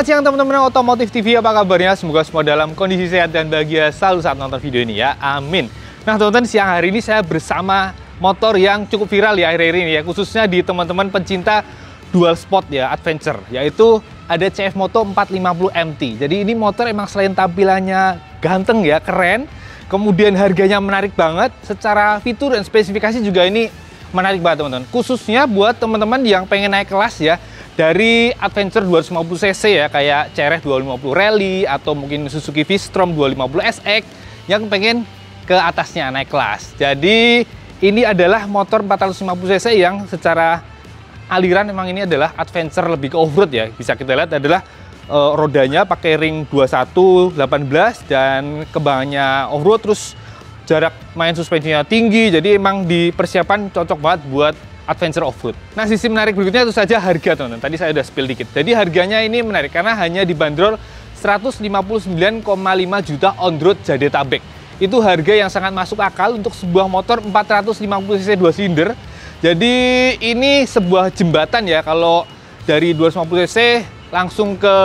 Selamat siang teman-teman Otomotif TV, apa kabarnya? Semoga semua dalam kondisi sehat dan bahagia selalu saat nonton video ini ya, amin. Nah teman-teman, siang hari ini saya bersama motor yang cukup viral ya akhir-akhir ini ya, khususnya di teman-teman pencinta dual sport ya, adventure, yaitu ada CF Moto 450 MT. Jadi ini motor emang selain tampilannya ganteng ya, keren, kemudian harganya menarik banget, secara fitur dan spesifikasi juga ini menarik banget teman-teman. Khususnya buat teman-teman yang pengen naik kelas ya, dari adventure 250cc ya, kayak CRF 250 Rally atau mungkin Suzuki V-Strom 250 SX yang pengen ke atasnya naik kelas. Jadi ini adalah motor 450cc yang secara aliran memang ini adalah adventure, lebih ke off-road ya. Bisa kita lihat adalah rodanya pakai ring 21 18 dan kembangannya off-road, terus jarak main suspensinya tinggi. Jadi emang dipersiapkan cocok banget buat adventure off-road. Nah, sisi menarik berikutnya itu saja harga teman-teman. Tadi saya udah spill dikit. Jadi harganya ini menarik karena hanya dibanderol 159,5 juta on road Jadetabek. Itu harga yang sangat masuk akal untuk sebuah motor 450cc 2 silinder. Jadi ini sebuah jembatan ya, kalau dari 250cc langsung ke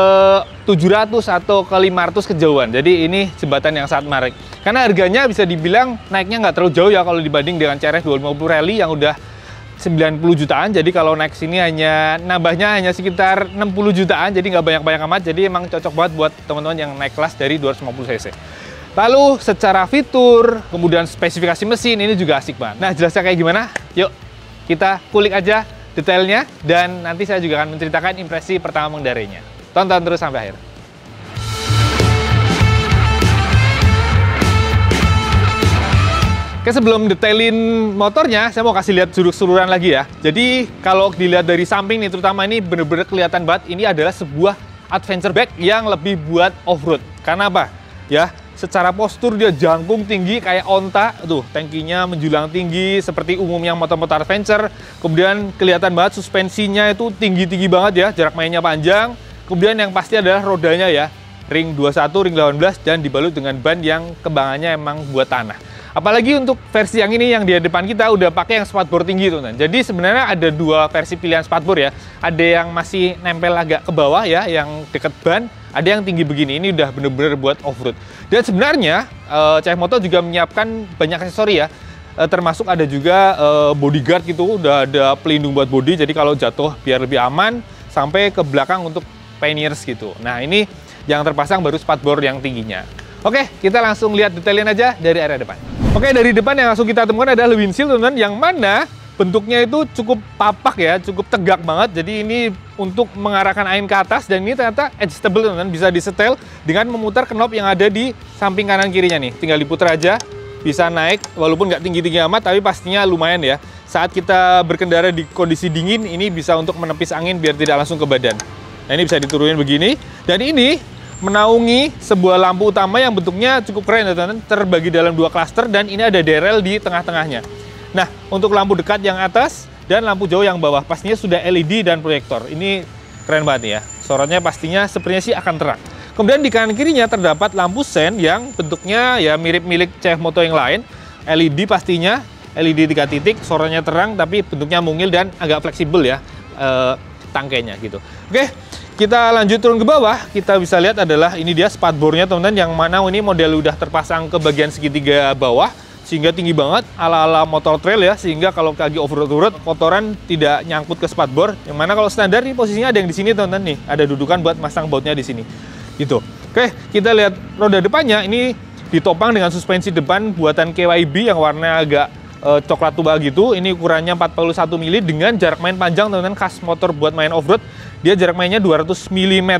700 atau ke 500 kejauhan. Jadi ini jembatan yang sangat menarik. Karena harganya bisa dibilang naiknya nggak terlalu jauh ya kalau dibanding dengan CRF 250 Rally yang udah 90 jutaan. Jadi kalau naik sini hanya nambahnya hanya sekitar 60 jutaan, jadi nggak banyak-banyak amat. Jadi emang cocok banget buat teman-teman yang naik kelas dari 250cc. Lalu secara fitur, kemudian spesifikasi mesin ini juga asik banget. Nah, jelasnya kayak gimana? Yuk kita kulik aja detailnya, dan nanti saya juga akan menceritakan impresi pertama mengendarainya. Tonton terus sampai akhir. Oke, sebelum detailin motornya, saya mau kasih lihat sudut keseluruhan lagi ya. Jadi kalau dilihat dari samping nih, terutama ini bener-bener kelihatan banget ini adalah sebuah adventure bike yang lebih buat off-road. Karena apa? Ya, secara postur dia jangkung tinggi kayak onta, tuh tangkinya menjulang tinggi seperti umumnya motor-motor adventure. Kemudian kelihatan banget suspensinya itu tinggi-tinggi banget ya, jarak mainnya panjang. Kemudian yang pasti adalah rodanya ya, ring 21, ring 18, dan dibalut dengan ban yang kembangannya emang buat tanah. Apalagi untuk versi yang ini yang di depan kita udah pakai yang spatbor tinggi teman-teman. Jadi sebenarnya ada dua versi pilihan spatbor ya. Ada yang masih nempel agak ke bawah ya, yang deket ban. Ada yang tinggi begini. Ini udah bener-bener buat off-road. Dan sebenarnya CF Moto juga menyiapkan banyak aksesori ya. Termasuk ada juga bodyguard gitu. Udah ada pelindung buat body. Jadi kalau jatuh biar lebih aman. Sampai ke belakang untuk panniers gitu. Nah ini yang terpasang baru spatbor yang tingginya. Oke, kita langsung lihat detailin aja dari area depan. Oke, dari depan yang langsung kita temukan adalah windshield teman-teman, yang mana bentuknya itu cukup papak ya, cukup tegak banget. Jadi ini untuk mengarahkan angin ke atas, dan ini ternyata adjustable teman-teman, bisa disetel dengan memutar knob yang ada di samping kanan kirinya nih. Tinggal diputar aja, bisa naik walaupun nggak tinggi-tinggi amat, tapi pastinya lumayan ya. Saat kita berkendara di kondisi dingin, ini bisa untuk menepis angin biar tidak langsung ke badan. Nah ini bisa diturunin begini, dan ini menaungi sebuah lampu utama yang bentuknya cukup keren teman-teman, terbagi dalam dua klaster, dan ini ada derel di tengah-tengahnya. Nah, untuk lampu dekat yang atas dan lampu jauh yang bawah pastinya sudah LED dan proyektor. Ini keren banget ya. Sorotnya pastinya sepertinya sih akan terang. Kemudian di kanan kirinya terdapat lampu sen yang bentuknya ya mirip milik CF Moto yang lain. LED pastinya, LED 3 titik, sorotnya terang tapi bentuknya mungil dan agak fleksibel ya tangkainya gitu. Oke. Kita lanjut turun ke bawah, kita bisa lihat adalah ini dia spatbornya teman-teman, yang mana ini model udah terpasang ke bagian segitiga bawah, sehingga tinggi banget ala-ala motor trail ya, sehingga kalau lagi off-road motoran tidak nyangkut ke spatbor. Yang mana kalau standar nih posisinya ada yang di sini teman-teman nih, ada dudukan buat masang bautnya di sini. Gitu. Oke, kita lihat roda depannya, ini ditopang dengan suspensi depan buatan KYB yang warna agak coklat tua gitu. Ini ukurannya 41 mili dengan jarak main panjang teman-teman, khas motor buat main off-road. Dia jarak mainnya 200 mm,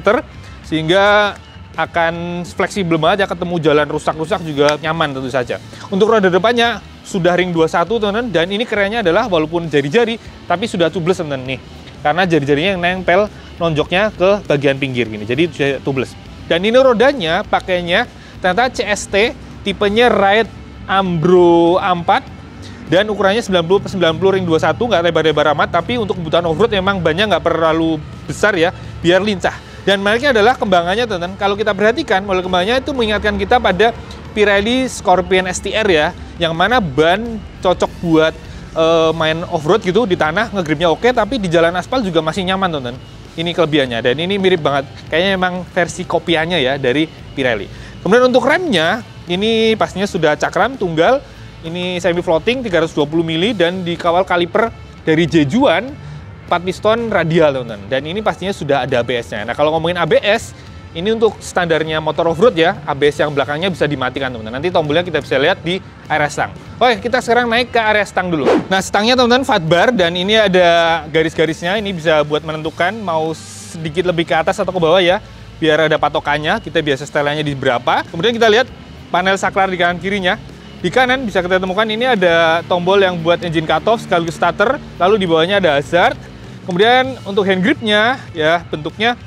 sehingga akan fleksibel banget ya, ketemu jalan rusak-rusak juga nyaman tentu saja. Untuk roda depannya sudah ring 21 teman-teman, dan ini kerennya adalah walaupun jari-jari tapi sudah tubeless teman-teman nih. Karena jari-jarinya yang nempel nonjoknya ke bagian pinggir gini. Jadi sudah tubeless. Dan ini rodanya pakainya ternyata CST tipenya Ride Ambro A4. Dan ukurannya 90/90 ring 21, nggak lebar-lebar amat, tapi untuk kebutuhan off-road memang bannya nggak terlalu besar ya, biar lincah. Dan menariknya adalah kembangannya teman-teman, kalau kita perhatikan, model kembangannya itu mengingatkan kita pada Pirelli Scorpion STR ya, yang mana ban cocok buat main off-road gitu, di tanah, ngegripnya oke, tapi di jalan aspal juga masih nyaman teman-teman. Ini kelebihannya, dan ini mirip banget. Kayaknya memang versi kopiannya ya dari Pirelli. Kemudian untuk remnya, ini pastinya sudah cakram tunggal. Ini semi floating 320 mili dan dikawal kaliper dari Jejuan 4 piston radial, teman-teman. Dan ini pastinya sudah ada ABS-nya. Nah, kalau ngomongin ABS, ini untuk standarnya motor off-road ya, ABS yang belakangnya bisa dimatikan, teman-teman. Nanti tombolnya kita bisa lihat di area stang. Oke, kita sekarang naik ke area stang dulu. Nah, stangnya teman-teman fat bar, dan ini ada garis-garisnya. Ini bisa buat menentukan mau sedikit lebih ke atas atau ke bawah ya, biar ada patokannya. Kita biasa setelannya di berapa. Kemudian kita lihat panel saklar di kanan kirinya. Di kanan bisa kita temukan ini ada tombol yang buat engine cutoff sekaligus starter, lalu di bawahnya ada hazard. Kemudian untuk hand gripnya ya bentuknya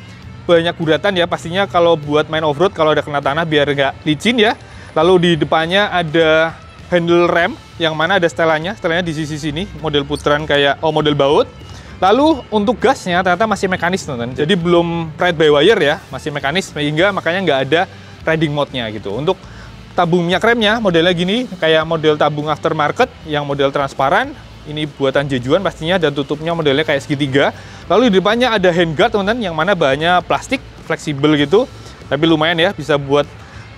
banyak guratan ya, pastinya kalau buat main off-road kalau ada kena tanah biar nggak licin ya. Lalu di depannya ada handle rem yang mana ada setelannya di sisi sini, model putaran kayak model baut. Lalu untuk gasnya ternyata masih mekanis, teman-teman. Jadi belum ride by wire ya, masih mekanis sehingga makanya nggak ada riding mode-nya gitu. Untuk tabung minyak remnya modelnya gini, kayak model tabung aftermarket yang model transparan. Ini buatan Jejuan pastinya, dan tutupnya modelnya kayak segitiga. Lalu di depannya ada handguard, teman-teman, yang mana bahannya plastik, fleksibel gitu. Tapi lumayan ya, bisa buat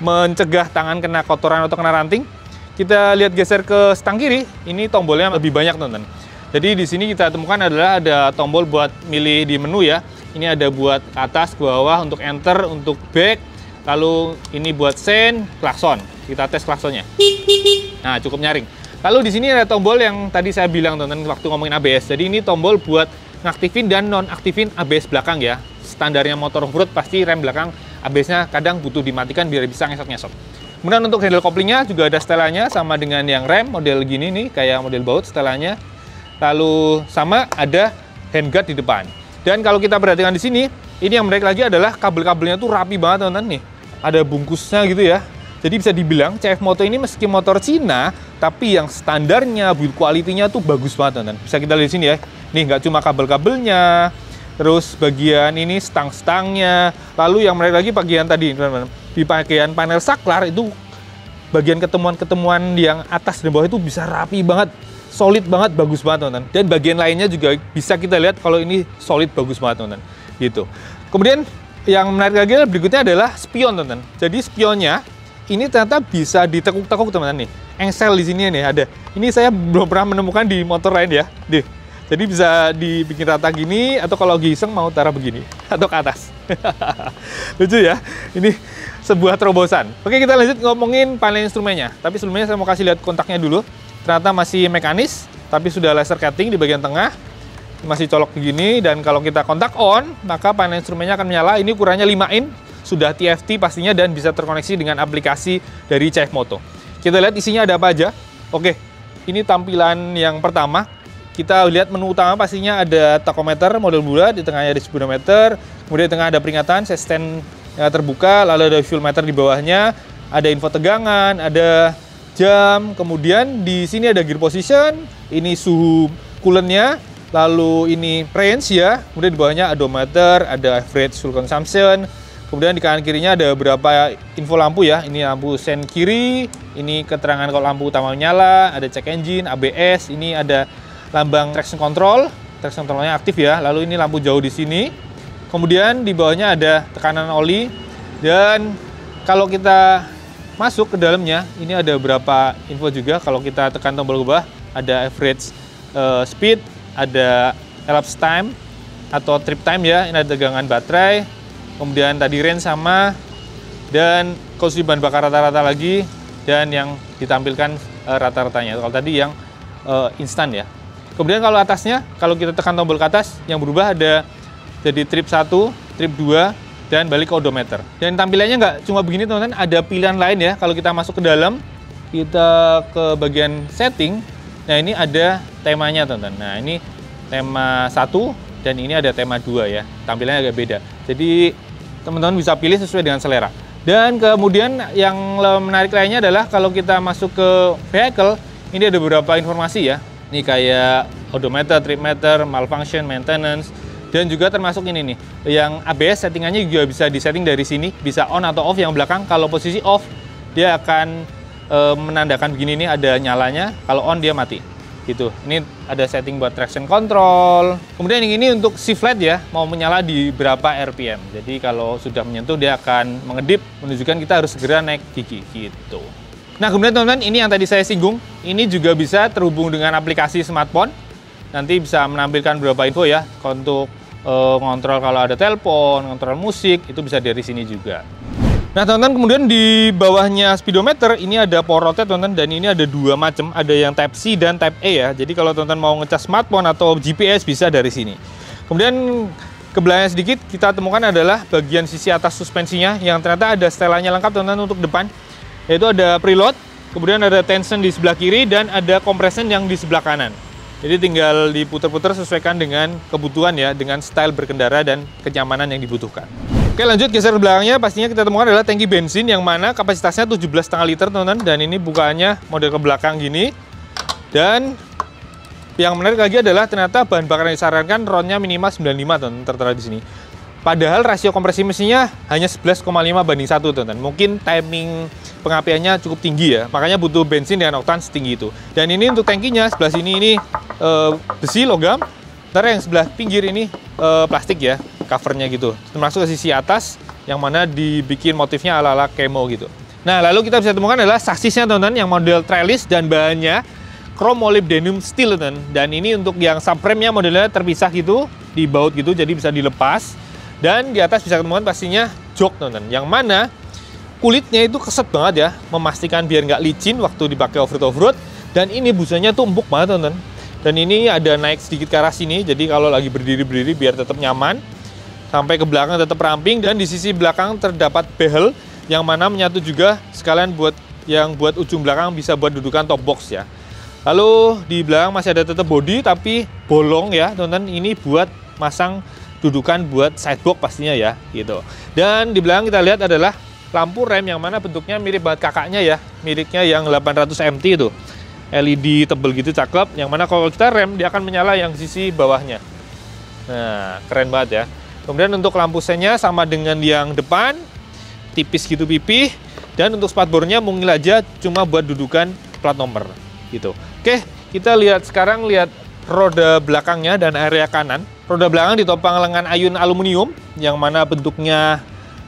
mencegah tangan kena kotoran atau kena ranting. Kita lihat geser ke stang kiri, ini tombolnya lebih banyak, teman-teman. Jadi di sini kita temukan adalah ada tombol buat milih di menu ya. Ini ada buat atas, ke bawah, untuk enter, untuk back. Lalu ini buat sen, klakson. Kita tes klaksonnya. Nah, cukup nyaring. Lalu di sini ada tombol yang tadi saya bilang, teman-teman, waktu ngomongin ABS. Jadi ini tombol buat ngaktifin dan nonaktifin ABS belakang ya. Standarnya motor off-road pasti rem belakang ABS-nya kadang butuh dimatikan biar bisa ngesot-ngesot. Kemudian untuk handle couplingnya juga ada setelannya sama dengan yang rem model gini nih, kayak model baut setelannya. Lalu sama ada handguard di depan. Dan kalau kita perhatikan di sini, ini yang menarik lagi adalah kabel-kabelnya tuh rapi banget, teman-teman nih. Ada bungkusnya gitu ya. Jadi bisa dibilang CF Moto ini meski motor Cina, tapi yang standarnya, build quality-nya tuh bagus banget, teman-teman. Bisa kita lihat di sini ya. Nih nggak cuma kabel-kabelnya, terus bagian ini stang-stangnya. Lalu yang menarik lagi bagian tadi, teman-teman. Di bagian panel saklar itu bagian ketemuan-ketemuan yang atas dan bawah itu bisa rapi banget, solid banget, bagus banget, teman-teman. Dan bagian lainnya juga bisa kita lihat kalau ini solid, bagus banget, teman-teman. Gitu. Kemudian yang menarik lagi berikutnya adalah spion, teman-teman. Jadi spionnya ini ternyata bisa ditekuk-tekuk, teman-teman nih. Engsel di sini nih ada. Ini saya belum pernah menemukan di motor lain ya. Deh. Jadi bisa dibikin rata gini, atau kalau lagi iseng mau taruh begini atau ke atas. Lucu ya. Ini sebuah terobosan. Oke, kita lanjut ngomongin panel instrumennya. Tapi sebelumnya saya mau kasih lihat kontaknya dulu. Ternyata masih mekanis, tapi sudah laser cutting di bagian tengah. Masih colok begini, dan kalau kita kontak on, maka panel instrumennya akan menyala. Ini ukurannya 5 in, sudah TFT pastinya, dan bisa terkoneksi dengan aplikasi dari CF Moto. Kita lihat isinya ada apa aja. Oke, ini tampilan yang pertama. Kita lihat menu utama pastinya ada tachometer model bulat, di tengahnya ada speedometer, kemudian di tengah ada peringatan, set stand yang terbuka, lalu ada fuel meter di bawahnya, ada info tegangan, ada jam, kemudian di sini ada gear position, ini suhu coolant-nya, lalu ini range ya, kemudian di bawahnya odometer, ada average fuel consumption, kemudian di kanan kirinya ada beberapa info lampu ya, ini lampu sen kiri, ini keterangan kalau lampu utama menyala, ada check engine, ABS, ini ada lambang traction controlnya aktif ya, lalu ini lampu jauh di sini, kemudian di bawahnya ada tekanan oli, dan kalau kita masuk ke dalamnya, ini ada beberapa info juga. Kalau kita tekan tombol ke bawah, ada average speed, ada elapsed time atau trip time ya, ini ada tegangan baterai, kemudian tadi range sama, dan konsumsi bahan bakar rata-rata lagi, dan yang ditampilkan rata-ratanya. Kalau tadi yang instan ya. Kemudian kalau atasnya, kalau kita tekan tombol ke atas, yang berubah ada jadi trip 1, trip 2, dan balik ke odometer. Dan tampilannya nggak cuma begini, teman-teman, ada pilihan lain ya. Kalau kita masuk ke dalam, kita ke bagian setting, nah ini ada temanya, teman-teman. Nah ini tema 1, dan ini ada tema 2 ya. Tampilannya agak beda. Jadi teman-teman bisa pilih sesuai dengan selera. Dan kemudian yang menarik lainnya adalah kalau kita masuk ke vehicle, ini ada beberapa informasi ya. Ini kayak odometer, trip meter, malfunction, maintenance, dan juga termasuk ini nih, yang ABS settingannya juga bisa disetting dari sini, bisa on atau off yang belakang. Kalau posisi off, dia akan menandakan begini nih, ada nyalanya, kalau on dia mati. gitu. Ini ada setting buat traction control. Kemudian yang ini untuk shift LED ya, mau menyala di berapa RPM. Jadi kalau sudah menyentuh dia akan mengedip, menunjukkan kita harus segera naik gigi gitu. Nah, kemudian teman-teman, ini yang tadi saya singgung, ini juga bisa terhubung dengan aplikasi smartphone. Nanti bisa menampilkan beberapa info ya, untuk ngontrol kalau ada telepon, ngontrol musik, itu bisa dari sini juga. Nah teman-teman, kemudian di bawahnya speedometer ini ada power rotate teman-teman, dan ini ada dua macam, ada yang Type C dan Type E ya. Jadi kalau teman-teman mau ngecas smartphone atau GPS bisa dari sini. Kemudian ke belakang sedikit kita temukan adalah bagian sisi atas suspensinya yang ternyata ada setelannya lengkap teman-teman untuk depan, yaitu ada preload, kemudian ada tension di sebelah kiri dan ada compression yang di sebelah kanan. Jadi tinggal diputar-putar sesuaikan dengan kebutuhan ya, dengan style berkendara dan kenyamanan yang dibutuhkan. Oke, lanjut geser belakangnya, pastinya kita temukan adalah tangki bensin yang mana kapasitasnya 17,5 liter teman-teman, dan ini bukaannya model ke belakang gini. Dan yang menarik lagi adalah ternyata bahan bakar yang disarankan RON-nya minimal 95 teman-teman, tertera di sini. Padahal rasio kompresi mesinnya hanya 11,5 banding 1 teman-teman. Mungkin timing pengapiannya cukup tinggi ya, makanya butuh bensin dengan oktan setinggi itu. Dan ini untuk tangkinya sebelah sini ini besi logam, sementara yang sebelah pinggir ini plastik ya, covernya gitu, termasuk ke sisi atas yang mana dibikin motifnya ala-ala camo gitu. Nah, lalu kita bisa temukan adalah saksisnya teman-teman, yang model trellis dan bahannya chrome molybdenum steel teman. Dan ini untuk yang subframe-nya modelnya terpisah gitu, di baut gitu, jadi bisa dilepas. Dan di atas bisa temukan pastinya jok teman-teman, yang mana kulitnya itu keset banget ya, memastikan biar nggak licin waktu dipakai off-road. Dan ini busanya tuh empuk banget teman-teman. Dan ini ada naik sedikit ke arah sini, jadi kalau lagi berdiri-berdiri biar tetap nyaman. Sampai ke belakang tetap ramping, dan di sisi belakang terdapat behel yang mana menyatu juga sekalian buat yang buat ujung belakang bisa buat dudukan top box ya. Lalu di belakang masih ada tetap body tapi bolong ya teman-teman, ini buat masang dudukan buat sidebox pastinya ya gitu. Dan di belakang kita lihat adalah lampu rem yang mana bentuknya mirip banget kakaknya ya, miliknya yang 800 MT itu. LED tebel gitu cakep, yang mana kalau kita rem dia akan menyala yang sisi bawahnya. Nah, keren banget ya. Kemudian untuk lampu sennya sama dengan yang depan, tipis gitu pipih, dan untuk spatbornya mungkin aja cuma buat dudukan plat nomor gitu. Oke, kita lihat sekarang roda belakangnya dan area kanan. Roda belakang ditopang lengan ayun aluminium yang mana bentuknya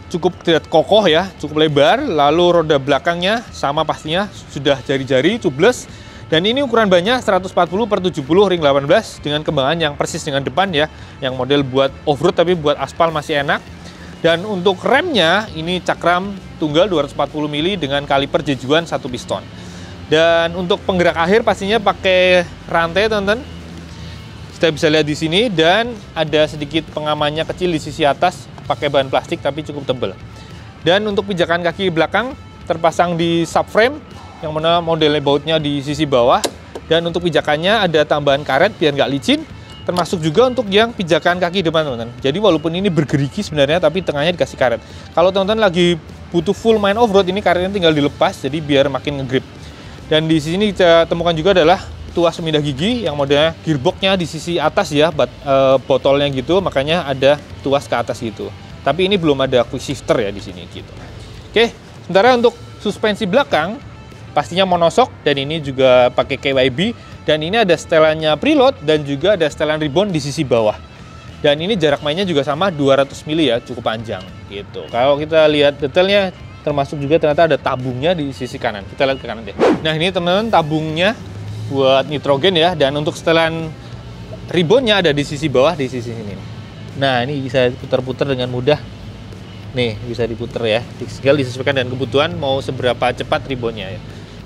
cukup tidak kokoh ya, cukup lebar. Lalu roda belakangnya sama pastinya sudah jari-jari tubeless. Dan ini ukuran bannya 140/70 ring 18 dengan kembangan yang persis dengan depan ya, yang model buat off-road tapi buat aspal masih enak. Dan untuk remnya ini cakram tunggal 240 mili dengan kaliper jejuan 1 piston. Dan untuk penggerak akhir pastinya pakai rantai teman-teman. Kita bisa lihat di sini, dan ada sedikit pengamannya kecil di sisi atas pakai bahan plastik tapi cukup tebal. Dan untuk pijakan kaki belakang terpasang di subframe yang mana modelnya bautnya di sisi bawah, dan untuk pijakannya ada tambahan karet biar nggak licin, termasuk juga untuk yang pijakan kaki depan teman-teman. Jadi walaupun ini bergerigi sebenarnya tapi tengahnya dikasih karet. Kalau teman-teman lagi butuh full main off-road, ini karetnya tinggal dilepas jadi biar makin ngegrip. Dan di sini kita temukan juga adalah tuas pemindah gigi yang modelnya gearboxnya di sisi atas ya, botolnya gitu, makanya ada tuas ke atas gitu. Tapi ini belum ada quick shifter ya di sini gitu. Oke, sementara untuk suspensi belakang pastinya monoshock, dan ini juga pakai KYB, dan ini ada setelannya preload dan juga ada setelan ribbon di sisi bawah. Dan ini jarak mainnya juga sama 200 mili ya, cukup panjang gitu. Kalau kita lihat detailnya, termasuk juga ternyata ada tabungnya di sisi kanan. Kita lihat ke kanan deh. Nah ini teman-teman tabungnya buat nitrogen ya, dan untuk setelan ribbonnya ada di sisi bawah di sisi sini. Nah ini bisa putar-putar dengan mudah. Nih bisa diputar ya, tinggal disesuaikan dengan kebutuhan mau seberapa cepat ribbonnya ya.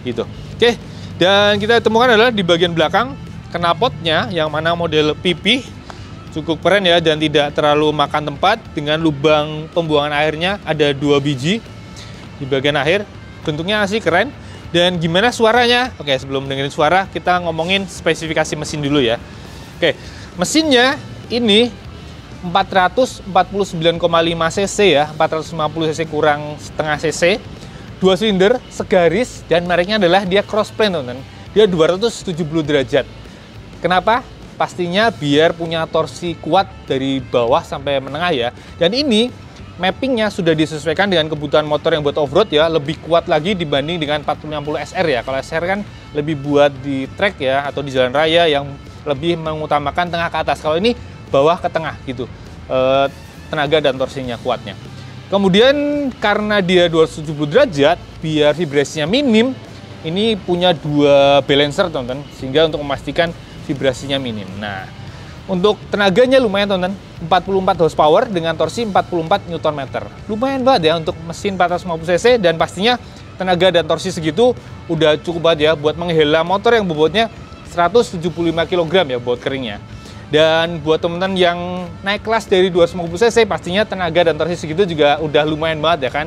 Gitu. Oke, dan kita temukan adalah di bagian belakang knalpotnya yang mana model PP cukup keren ya, dan tidak terlalu makan tempat, dengan lubang pembuangan airnya ada 2 biji di bagian akhir. Bentuknya asli keren. Dan gimana suaranya? Oke, sebelum dengerin suara kita ngomongin spesifikasi mesin dulu ya. Oke, mesinnya ini 449,5 cc ya, 450 cc kurang setengah cc. 2 silinder, segaris, dan mereknya adalah dia cross plane teman-teman. Dia 270 derajat. Kenapa? Pastinya biar punya torsi kuat dari bawah sampai menengah ya. Dan ini mappingnya sudah disesuaikan dengan kebutuhan motor yang buat off-road ya, lebih kuat lagi dibanding dengan 450 SR ya. Kalau SR kan lebih buat di track ya, atau di jalan raya yang lebih mengutamakan tengah ke atas. Kalau ini bawah ke tengah gitu, tenaga dan torsinya kuatnya. Kemudian karena dia 270 derajat, biar vibrasinya minim, ini punya dua balancer teman-teman, sehingga untuk memastikan vibrasinya minim. Nah, untuk tenaganya lumayan teman-teman, 44 horsepower dengan torsi 44 Nm. Lumayan banget ya untuk mesin 450 cc, dan pastinya tenaga dan torsi segitu udah cukup banget ya buat menghela motor yang bobotnya 175 kg ya buat keringnya. Dan buat teman-teman yang naik kelas dari 250 cc, pastinya tenaga dan torsi segitu juga udah lumayan banget ya kan.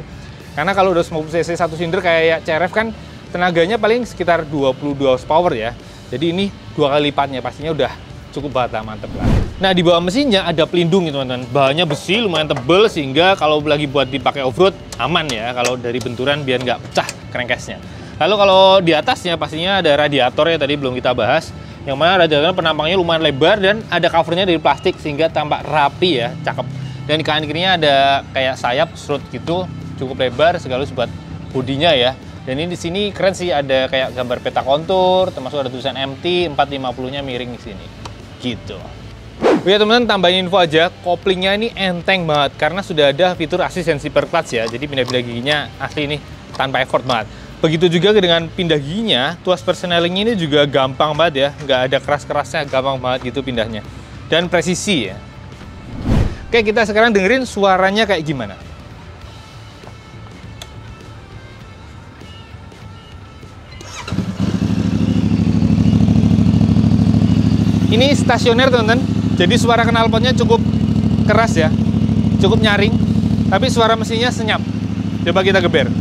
Karena kalau 250 cc satu silinder kayak CRF kan tenaganya paling sekitar 22 horsepower ya. Jadi ini 2 kali lipatnya, pastinya udah cukup banget lah, mantep lah. Nah, di bawah mesinnya ada pelindung gitu teman-teman. Bahannya besi lumayan tebel sehingga kalau lagi buat dipakai off-road aman ya, kalau dari benturan biar nggak pecah crankcase-nya. Lalu kalau di atasnya pastinya ada radiator ya, tadi belum kita bahas. Yang mana radiator penampangnya lumayan lebar dan ada covernya dari plastik sehingga tampak rapi ya, cakep. Dan di kanan kirinya ada kayak sayap strut gitu, cukup lebar sekaligus buat bodinya ya. Dan ini di sini keren sih, ada kayak gambar peta kontur, termasuk ada tulisan MT 450-nya miring di sini. Gitu. Oke teman-teman, tambahin info aja, koplingnya ini enteng banget karena sudah ada fitur asistensi per clutch ya. Jadi pindah-pindah giginya asli ini tanpa effort banget. Begitu juga dengan pindah giginya, tuas persneling ini juga gampang banget ya, nggak ada keras-kerasnya, gampang banget gitu pindahnya. Dan presisi ya. Oke, kita sekarang dengerin suaranya kayak gimana. Ini stasioner teman-teman, jadi suara knalpotnya cukup keras ya, cukup nyaring, tapi suara mesinnya senyap. Coba kita geber.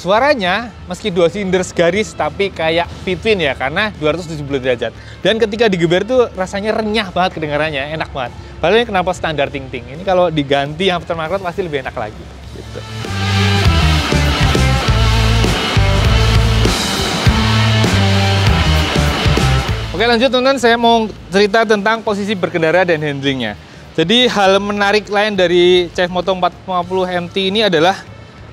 Suaranya meski 2 silinder segaris tapi kayak V-twin ya, karena 270 derajat. Dan ketika digeber tuh rasanya renyah banget kedengarannya, enak banget. Padahal ini kenapa standar ting-ting. Ini kalau diganti aftermarket pasti lebih enak lagi. Gitu. Oke lanjut teman-teman, saya mau cerita tentang posisi berkendara dan handlingnya. Jadi hal menarik lain dari CF Moto 450 MT ini adalah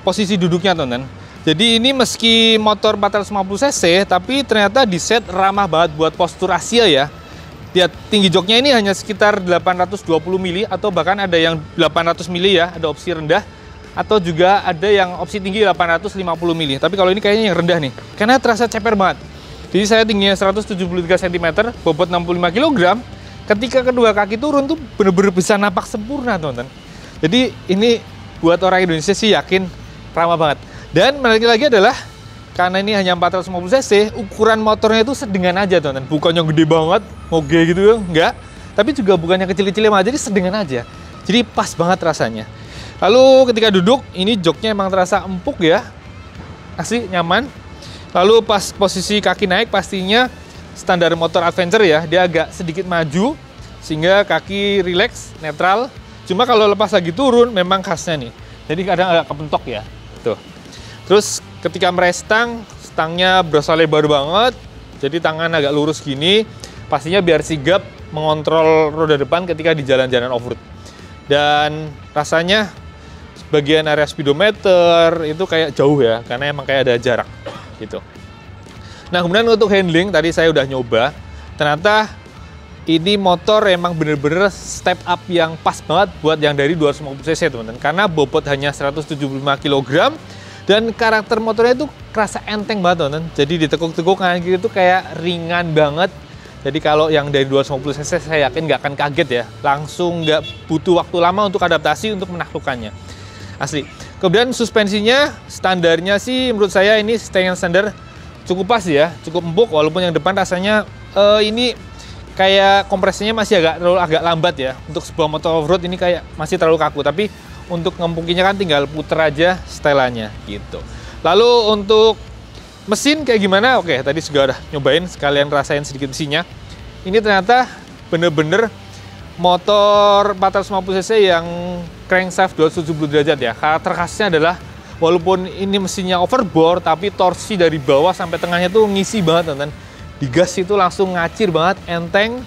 posisi duduknya teman-teman. Jadi ini meski motor 450 cc, tapi ternyata di set ramah banget buat postur Asia ya. Lihat, tinggi joknya ini hanya sekitar 820 mili atau bahkan ada yang 800 mili ya, ada opsi rendah. Atau juga ada yang opsi tinggi 850 mili. Tapi kalau ini kayaknya yang rendah nih, karena terasa ceper banget. Jadi saya tingginya 173 cm, bobot 65 kg. Ketika kedua kaki turun tuh bener-bener bisa napak sempurna teman-teman. Jadi ini buat orang Indonesia sih yakin ramah banget. Dan menarik lagi adalah karena ini hanya 450 cc, ukuran motornya itu sedengan aja teman-teman. Bukan yang gede banget, moge gitu, enggak. Tapi juga bukan yang kecil-kecil aja, jadi sedengan aja. Jadi pas banget rasanya. Lalu ketika duduk, ini joknya emang terasa empuk ya. Asli nyaman. Lalu pas posisi kaki naik pastinya standar motor adventure ya, dia agak sedikit maju sehingga kaki rileks, netral. Cuma kalau lepas lagi turun memang khasnya nih. Jadi kadang agak kepentok ya. Tuh. Terus ketika meraih stang, stangnya berasa lebar banget, jadi tangan agak lurus gini, pastinya biar sigap mengontrol roda depan ketika di jalan-jalan off-road. Dan rasanya bagian area speedometer itu kayak jauh ya, karena emang kayak ada jarak gitu. Nah kemudian untuk handling, tadi saya udah nyoba, ternyata ini motor emang bener-bener step up yang pas banget buat yang dari 250 cc teman-teman, karena bobot hanya 175 kg. Dan karakter motornya itu kerasa enteng banget teman-teman. Jadi ditekuk-tekuk kanan kiri itu kayak ringan banget. Jadi kalau yang dari 250 cc saya yakin nggak akan kaget ya. Langsung nggak butuh waktu lama untuk adaptasi untuk menaklukkannya. Asli. Kemudian suspensinya standarnya sih menurut saya ini standar cukup pas ya. Cukup empuk walaupun yang depan rasanya ini kayak kompresinya masih agak lambat ya. Untuk sebuah motor off-road ini kayak masih terlalu kaku. Tapi untuk ngempukinya kan tinggal puter aja setelannya gitu. Lalu untuk mesin kayak gimana? Oke, tadi sudah nyobain, sekalian rasain sedikit mesinnya. Ini ternyata bener-bener motor 450 cc yang crankshaft 270 derajat ya. Karakter khasnya adalah walaupun ini mesinnya overbore, tapi torsi dari bawah sampai tengahnya tuh ngisi banget teman-teman. Digas itu langsung ngacir banget, enteng.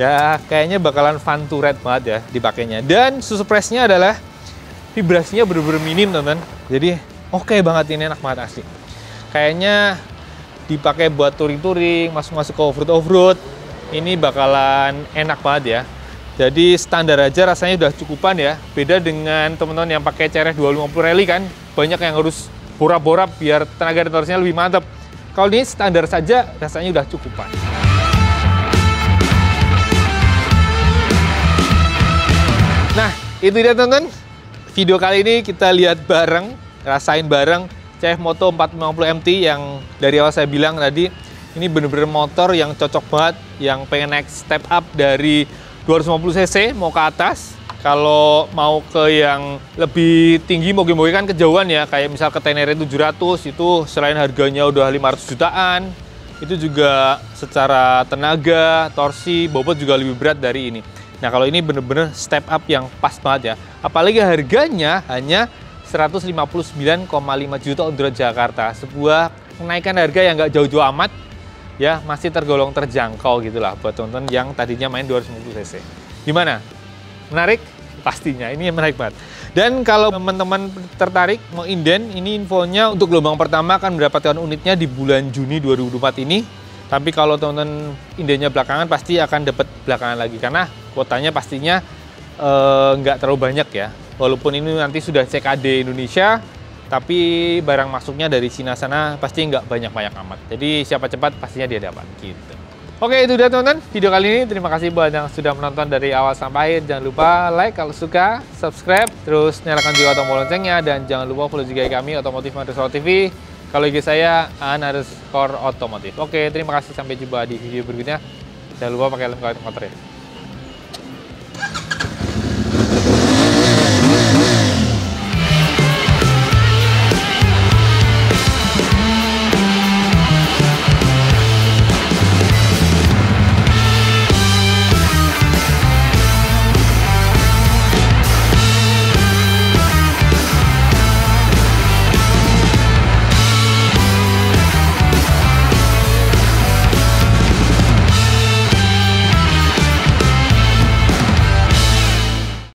Ya kayaknya bakalan fun to ride banget ya dipakainya. Dan surprise-nya adalah vibrasinya bener-bener minim teman-teman. Jadi oke banget, ini enak banget asli. Kayaknya dipakai buat touring-touring, masuk-masuk ke off-road, ini bakalan enak banget ya. Jadi standar aja rasanya udah cukupan ya. Beda dengan teman-teman yang pakai CRF 250 Rally kan, banyak yang harus borak-borak biar tenaga dan torsinya lebih mantap. Kalau ini standar saja rasanya udah cukupan. Nah, itu dia teman-teman. Video kali ini kita lihat bareng, rasain bareng CF Moto 450 MT yang dari awal saya bilang tadi, ini bener-bener motor yang cocok banget, yang pengen naik step up dari 250 cc mau ke atas. Kalau mau ke yang lebih tinggi, moge-moge kan kejauhan ya, kayak misal ke Tenere 700, itu selain harganya udah 500 jutaan, itu juga secara tenaga, torsi, bobot juga lebih berat dari ini. Nah kalau ini bener-bener step up yang pas banget ya, apalagi harganya hanya 159,5 juta untuk Jakarta, sebuah kenaikan harga yang nggak jauh-jauh amat, ya masih tergolong terjangkau gitulah buat teman-teman yang tadinya main 250 cc. Gimana? Menarik? Pastinya, ini menarik banget. Dan kalau teman-teman tertarik mau inden, ini infonya untuk gelombang pertama akan mendapatkan unitnya di bulan Juni 2024 ini. Tapi kalau teman-teman indennya belakangan pasti akan dapat belakangan lagi, karena kuotanya pastinya nggak terlalu banyak ya. Walaupun ini nanti sudah CKD Indonesia, tapi barang masuknya dari Cina sana pasti nggak banyak-banyak amat. Jadi siapa cepat pastinya dia dapat gitu. Oke, itu dia teman-teman video kali ini. Terima kasih buat yang sudah menonton dari awal sampai akhir. Jangan lupa like kalau suka, subscribe, terus nyalakan juga tombol loncengnya, dan jangan lupa follow juga kami Otomotif Underscore TV. Kalau IG saya _otomotif. Oke, terima kasih, sampai jumpa di video berikutnya. Jangan lupa pakai helm kalau motor ya.